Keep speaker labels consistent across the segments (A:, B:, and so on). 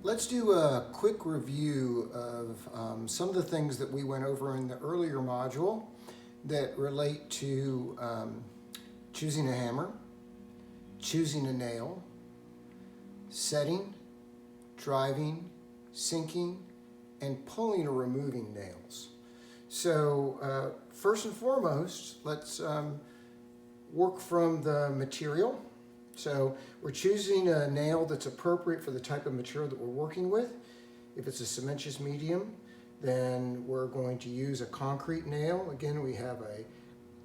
A: Let's do a quick review of some of the things that we went over in the earlier module that relate to choosing a hammer, choosing a nail, setting, driving, sinking, and pulling or removing nails. So first and foremost, let's work from the material. So we're choosing a nail that's appropriate for the type of material that we're working with. If it's a cementitious medium, then we're going to use a concrete nail. Again, we have a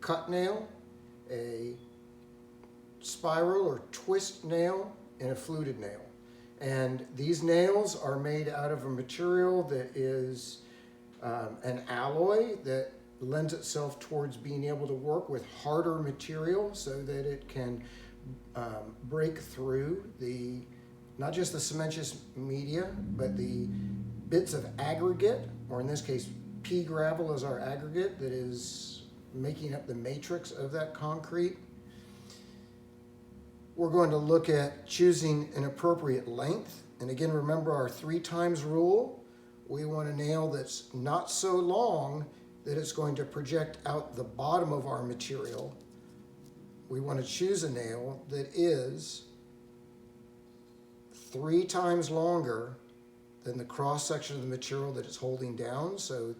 A: cut nail, a spiral or twist nail, and a fluted nail. And these nails are made out of a material that is an alloy that lends itself towards being able to work with harder material so that it can break through not just the cementitious media, but the bits of aggregate, or in this case, pea gravel is our aggregate that is making up the matrix of that concrete. We're going to look at choosing an appropriate length. And again, remember our 3 times rule. We want a nail that's not so long that it's going to project out the bottom of our material. We want to choose a nail that is 3 times longer than the cross section of the material that it's holding down. So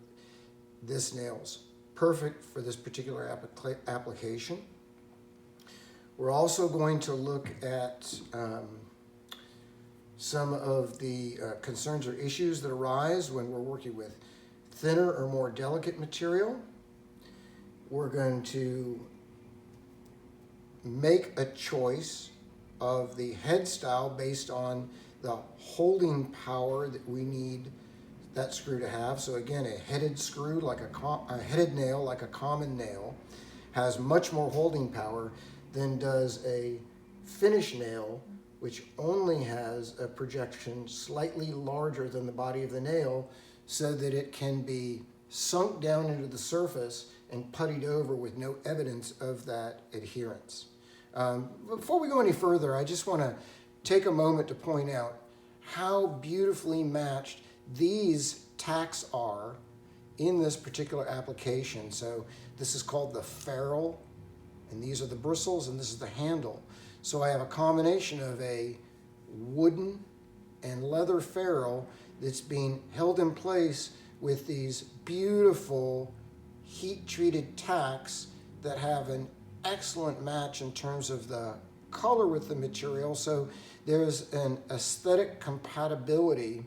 A: this nail's perfect for this particular application. We're also going to look at some of the concerns or issues that arise when we're working with thinner or more delicate material. We're going to make a choice of the head style based on the holding power that we need that screw to have. So again, a headed screw, like a headed nail, like a common nail, has much more holding power than does a finish nail, which only has a projection slightly larger than the body of the nail so that it can be sunk down into the surface and puttied over with no evidence of that adherence. Before we go any further, I just want to take a moment to point out how beautifully matched these tacks are in this particular application. So this is called the ferrule, and these are the bristles, and this is the handle. So I have a combination of a wooden and leather ferrule that's being held in place with these beautiful heat-treated tacks that have an excellent match in terms of the color with the material. So there's an aesthetic compatibility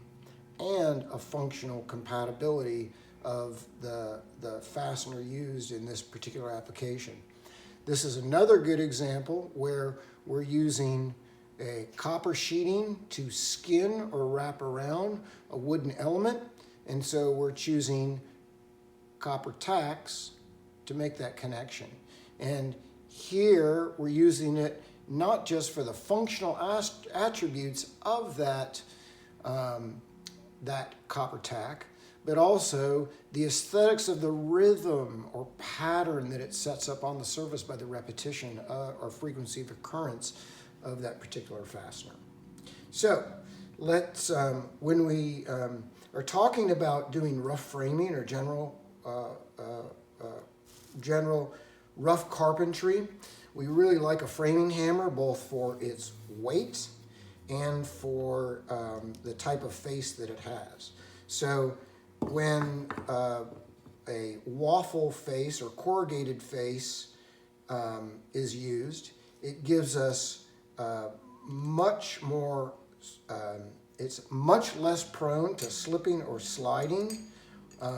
A: and a functional compatibility of the fastener used in this particular application. This is another good example where we're using a copper sheeting to skin or wrap around a wooden element, and so we're choosing copper tacks to make that connection. And here we're using it not just for the functional attributes of that copper tack, but also the aesthetics of the rhythm or pattern that it sets up on the surface by the repetition or frequency of occurrence of that particular fastener. So let's, when we are talking about doing rough framing or general rough carpentry, we really like a framing hammer both for its weight and for the type of face that it has. So when a waffle face or corrugated face is used, it gives us much more, it's much less prone to slipping or sliding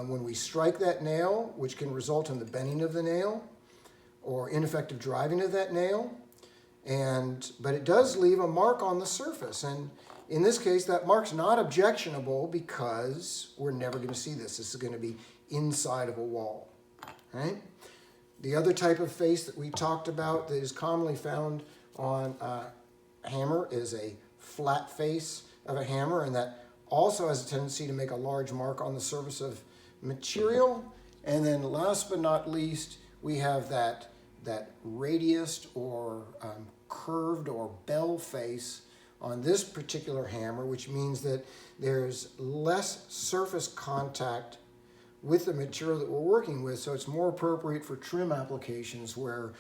A: when we strike that nail, which can result in the bending of the nail or ineffective driving of that nail. But it does leave a mark on the surface. And in this case, that mark's not objectionable because we're never going to see this. This is going to be inside of a wall, right? The other type of face that we talked about that is commonly found on a hammer is a flat face of a hammer, and that also has a tendency to make a large mark on the surface of material. And then last but not least, we have that radiused or curved or bell face on this particular hammer, which means that there's less surface contact with the material that we're working with, so it's more appropriate for trim applications where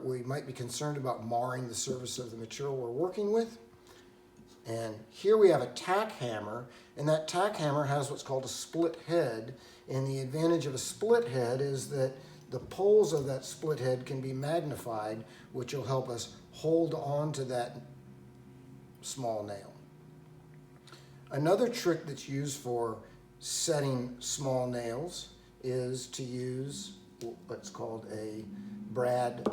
A: we might be concerned about marring the surface of the material we're working with. And here we have a tack hammer, and that tack hammer has what's called a split head, and the advantage of a split head is that the poles of that split head can be magnified, which will help us hold on to that small nail. Another trick that's used for setting small nails is to use what's called a brad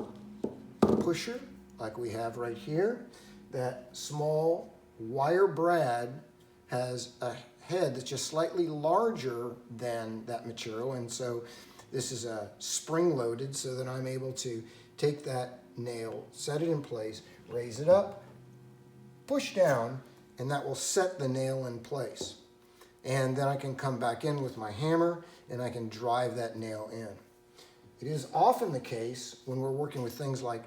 A: pusher, like we have right here. That small wire brad has a head that's just slightly larger than that material, and so this is a spring-loaded so that I'm able to take that nail, set it in place, raise it up, push down, and that will set the nail in place. And then I can come back in with my hammer and I can drive that nail in. It is often the case when we're working with things like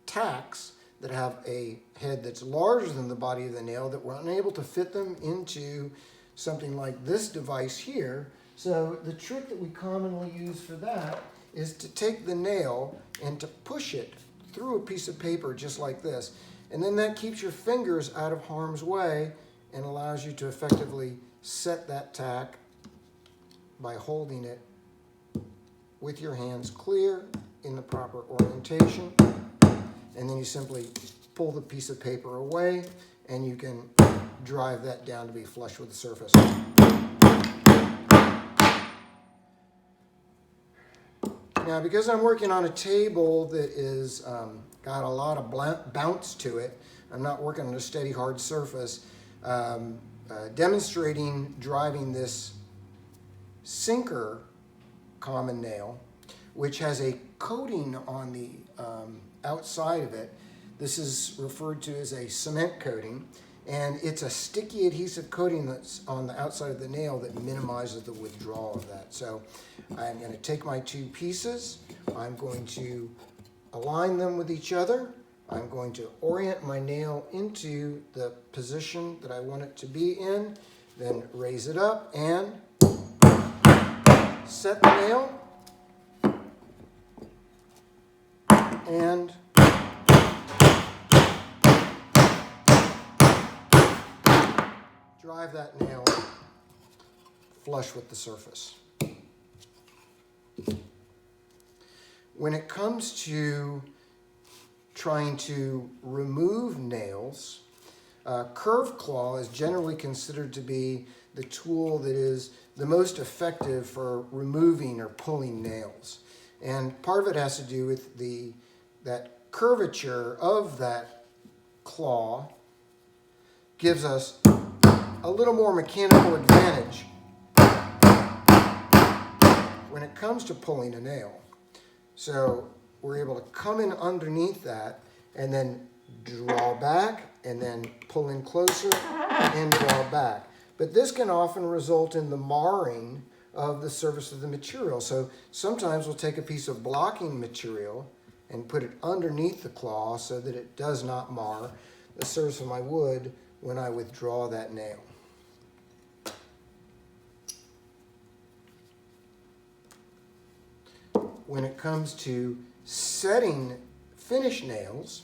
A: tacks that have a head that's larger than the body of the nail that we're unable to fit them into something like this device here. So the trick that we commonly use for that is to take the nail and to push it through a piece of paper just like this. And then that keeps your fingers out of harm's way and allows you to effectively set that tack by holding it with your hands clear in the proper orientation. And then you simply pull the piece of paper away and you can drive that down to be flush with the surface. Now, because I'm working on a table that is got a lot of bounce to it, I'm not working on a steady hard surface, demonstrating driving this sinker common nail, which has a coating on the outside of it. This is referred to as a cement coating, and it's a sticky adhesive coating that's on the outside of the nail that minimizes the withdrawal of that. So I'm going to take my two pieces, I'm going to align them with each other, I'm going to orient my nail into the position that I want it to be in, then raise it up and set the nail, and drive that nail flush with the surface. When it comes to trying to remove nails, curved claw is generally considered to be the tool that is the most effective for removing or pulling nails. And part of it has to do with that curvature of that claw gives us a little more mechanical advantage when it comes to pulling a nail. So we're able to come in underneath that and then draw back and then pull in closer and draw back. But this can often result in the marring of the surface of the material. So sometimes we'll take a piece of blocking material and put it underneath the claw so that it does not mar the surface of my wood when I withdraw that nail. When it comes to setting finish nails,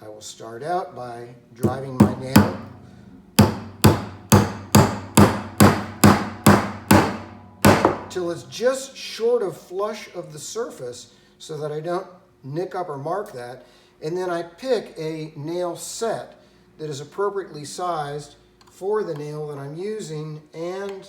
A: I will start out by driving my nail till it's just short of flush of the surface so that I don't nick up or mark that. And then I pick a nail set that is appropriately sized for the nail that I'm using and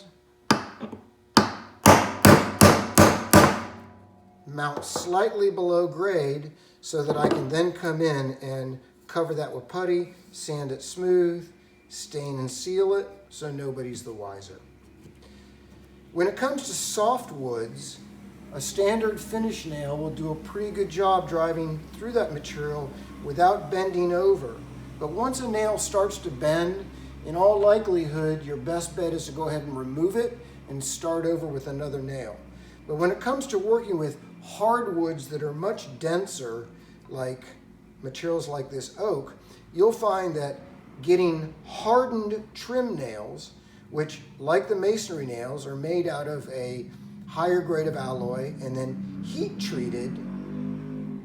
A: mount slightly below grade so that I can then come in and cover that with putty, sand it smooth, stain and seal it so nobody's the wiser. When it comes to soft woods, a standard finish nail will do a pretty good job driving through that material without bending over. But once a nail starts to bend, in all likelihood, your best bet is to go ahead and remove it and start over with another nail. But when it comes to working with hardwoods that are much denser, like materials like this oak, you'll find that getting hardened trim nails, which, like the masonry nails, are made out of a higher grade of alloy and then heat treated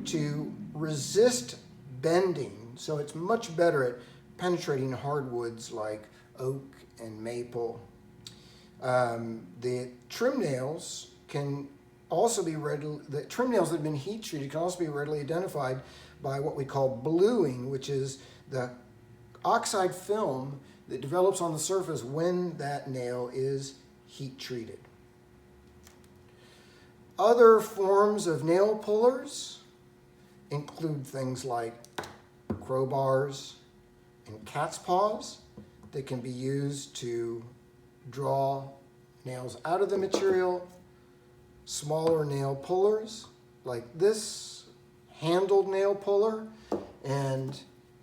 A: to resist bending. So it's much better at penetrating hardwoods like oak and maple. The trim nails can also be the trim nails that have been heat treated can also be readily identified by what we call bluing, which is the oxide film that develops on the surface when that nail is heat treated. Other forms of nail pullers include things like crowbars and cat's paws that can be used to draw nails out of the material, smaller nail pullers like this handled nail puller, and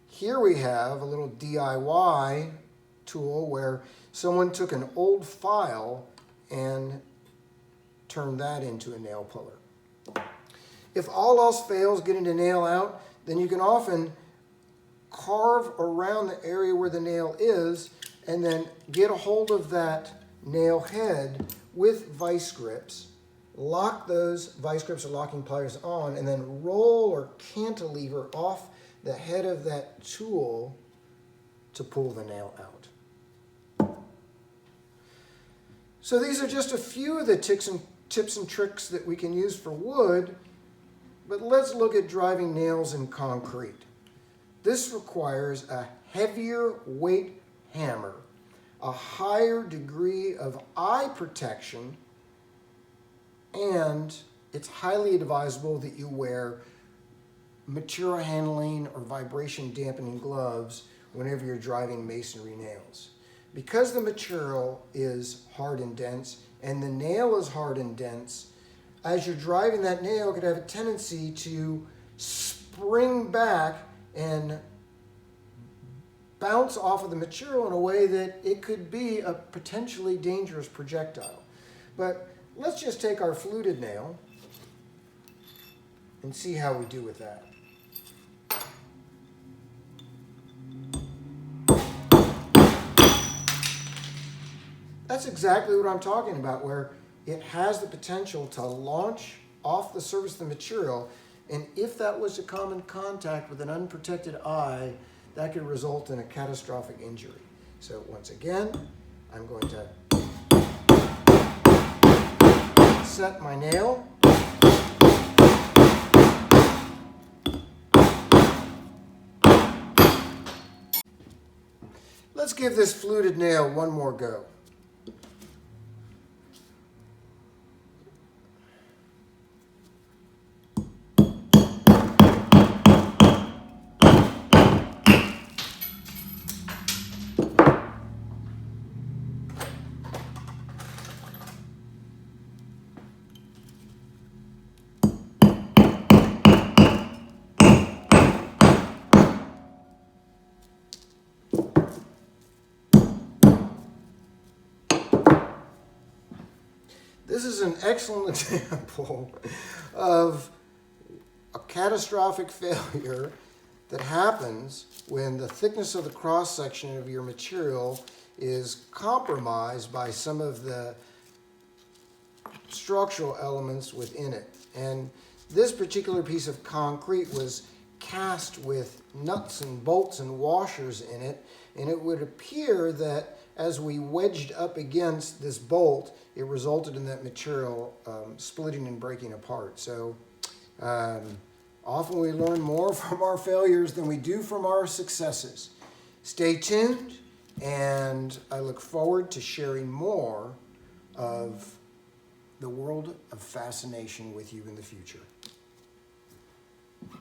A: here we have a little DIY tool where someone took an old file and turned that into a nail puller. If all else fails getting a nail out, then you can often carve around the area where the nail is and then get a hold of that nail head with vice grips, lock those vice grips or locking pliers on, and then roll or cantilever off the head of that tool to pull the nail out. So these are just a few of the tips and tricks that we can use for wood, but let's look at driving nails in concrete. This requires a heavier weight hammer, a higher degree of eye protection, and it's highly advisable that you wear material handling or vibration dampening gloves whenever you're driving masonry nails. Because the material is hard and dense and the nail is hard and dense, as you're driving that nail, it could have a tendency to spring back and bounce off of the material in a way that it could be a potentially dangerous projectile. But let's just take our fluted nail and see how we do with that. That's exactly what I'm talking about, where it has the potential to launch off the surface of the material, and if that was to come in contact with an unprotected eye, that could result in a catastrophic injury. So once again, I'm going to set my nail. Let's give this fluted nail one more go. This is an excellent example of a catastrophic failure that happens when the thickness of the cross-section of your material is compromised by some of the structural elements within it. And this particular piece of concrete was cast with nuts and bolts and washers in it, and it would appear that as we wedged up against this bolt, it resulted in that material splitting and breaking apart. So often we learn more from our failures than we do from our successes. Stay tuned, and I look forward to sharing more of the world of fascination with you in the future.